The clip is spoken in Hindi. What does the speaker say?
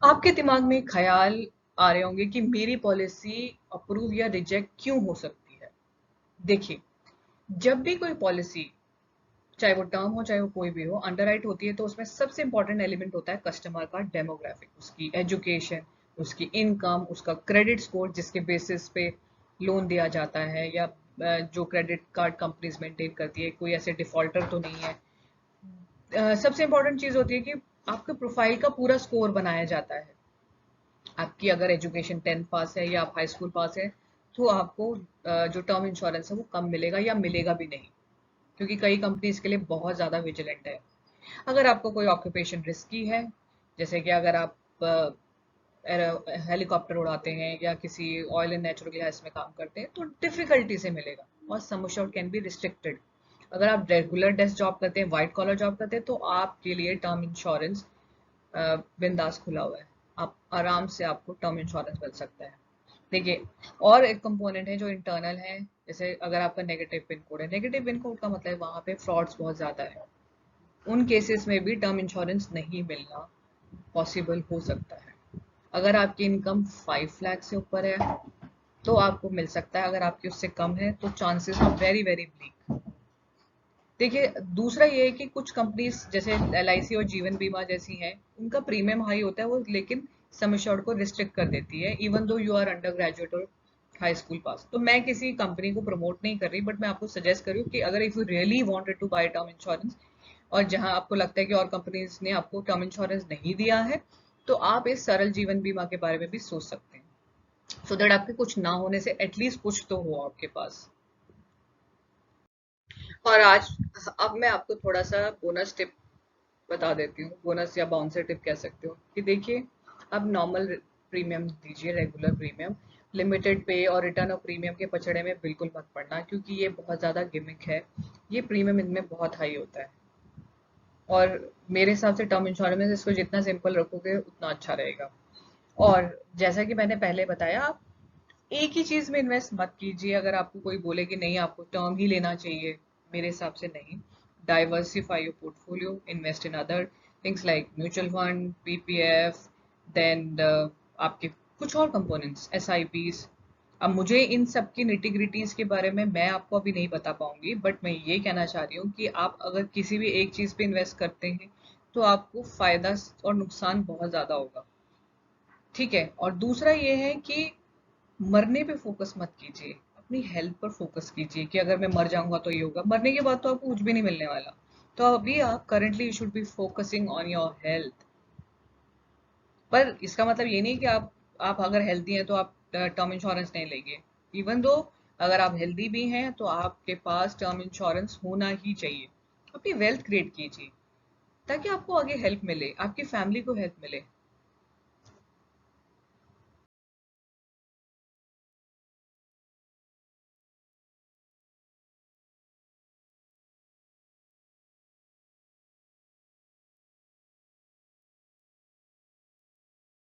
आपके दिमाग में ख्याल आ रहे होंगे कि मेरी पॉलिसी अप्रूव या रिजेक्ट क्यों हो सकती है। देखिए, जब भी कोई पॉलिसी, चाहे वो टर्म हो चाहे वो कोई भी हो, अंडरराइट होती है तो उसमें सबसे इंपॉर्टेंट एलिमेंट होता है कस्टमर का डेमोग्राफिक, उसकी एजुकेशन, उसकी इनकम, उसका क्रेडिट स्कोर जिसके बेसिस पे लोन दिया जाता है, या जो क्रेडिट कार्ड कंपनीज मेंटेन करती है, कोई ऐसे डिफॉल्टर तो नहीं है। सबसे इंपॉर्टेंट चीज होती है कि आपके प्रोफाइल का पूरा स्कोर बनाया जाता है। आपकी अगर एजुकेशन 10th पास है या आप हाई स्कूल पास है, तो आपको जो टर्म इंश्योरेंस है वो कम मिलेगा या मिलेगा भी नहीं, क्योंकि कई कंपनी इसके लिए बहुत ज़्यादा विजिलेंट है। अगर आपको कोई ऑक्यूपेशन रिस्की है, जैसे कि अगर आप हेलीकॉप्टर उड़ाते हैं या किसी ऑयल एंड नेचुरल गैस में काम करते हैं, तो डिफिकल्टी से मिलेगा, और sum assured can be restricted. अगर आप रेगुलर डेस्क जॉब करते हैं, व्हाइट कॉलर जॉब करते हैं, तो आपके लिए टर्म इंश्योरेंस बिंदास खुला हुआ है। आप आराम से, आपको टर्म इंश्योरेंस मिल सकता है। देखिए, और एक कंपोनेंट है जो इंटरनल है। जैसे अगर आपका नेगेटिव पिन कोड है, नेगेटिव पिन कोड का मतलब वहां पे फ्रॉड्स बहुत ज्यादा है, उन केसेस में भी टर्म इंश्योरेंस नहीं मिलना पॉसिबल हो सकता है। अगर आपकी इनकम 5 लाख से ऊपर है तो आपको मिल सकता है, अगर आपकी उससे कम है तो chances are very very bleak. देखिए, दूसरा ये है कि कुछ कंपनीज जैसे एलआईसी और जीवन बीमा जैसी हैं, उनका प्रीमियम हाई होता है वो, लेकिन सम एश्योर्ड को रिस्ट्रिक्ट कर देती है, even though you are undergraduate और हाई स्कूल पास। तो मैं किसी कंपनी को प्रमोट नहीं कर रही, बट मैं आपको सजेस्ट करूँ कि अगर if you really wanted to buy term insurance, और जहां आपको लगता है कि और कंपनीज ने आपको टर्म इंश्योरेंस नहीं दिया है, तो आप इस सरल जीवन बीमा के बारे में भी सोच सकते हैं, सो दैट आपके कुछ ना होने से एटलीस्ट कुछ तो हो आपके पास। और आज, अब मैं आपको थोड़ा सा बोनस टिप बता देती हूँ, बोनस या बाउंसर टिप कह सकते हो, कि देखिए, अब नॉर्मल प्रीमियम दीजिए, रेगुलर प्रीमियम। लिमिटेड पे और रिटर्न ऑफ प्रीमियम के पचड़े में बिल्कुल मत पड़ना, क्योंकि ये बहुत ज़्यादा गिमिक है। ये प्रीमियम इनमें बहुत हाई होता है, और मेरे हिसाब से टर्म इंश्योरेंस में इसको जितना सिंपल रखोगे उतना अच्छा रहेगा। और जैसा कि मैंने पहले बताया, आप एक ही चीज में इन्वेस्ट मत कीजिए। अगर आपको कोई बोले कि नहीं आपको टर्म ही लेना चाहिए, मेरे हिसाब से नहीं। Diversify your portfolio, invest in other things like mutual fund, PPF, then आपके कुछ और कंपोनेंट्स, एसआईपीज। अब मुझे इन सब की निटी ग्रिटीज के बारे में मैं आपको अभी नहीं बता पाऊंगी, बट मैं ये कहना चाह रही हूँ कि आप अगर किसी भी एक चीज पे इन्वेस्ट करते हैं, तो आपको फायदा और नुकसान बहुत ज्यादा होगा। ठीक है, और दूसरा ये है कि मरने पे फोकस मत कीजिए, अपनी हेल्थ पर फोकस कीजिए, कि अगर मैं मर जाऊंगा तो ये होगा। मरने के बाद तो आपको कुछ भी नहीं मिलने वाला। तो अभी आप currently you should be focusing on your health. पर इसका मतलब ये नहीं कि आप अगर हेल्दी हैं तो आप टर्म इंश्योरेंस नहीं लेंगे। इवन दो, अगर आप हेल्दी भी हैं तो आपके पास टर्म इंश्योरेंस होना ही चाहिए। अपनी वेल्थ क्रिएट कीजिए, ताकि आपको आगे हेल्प मिले, आपकी फैमिली को हेल्प मिले।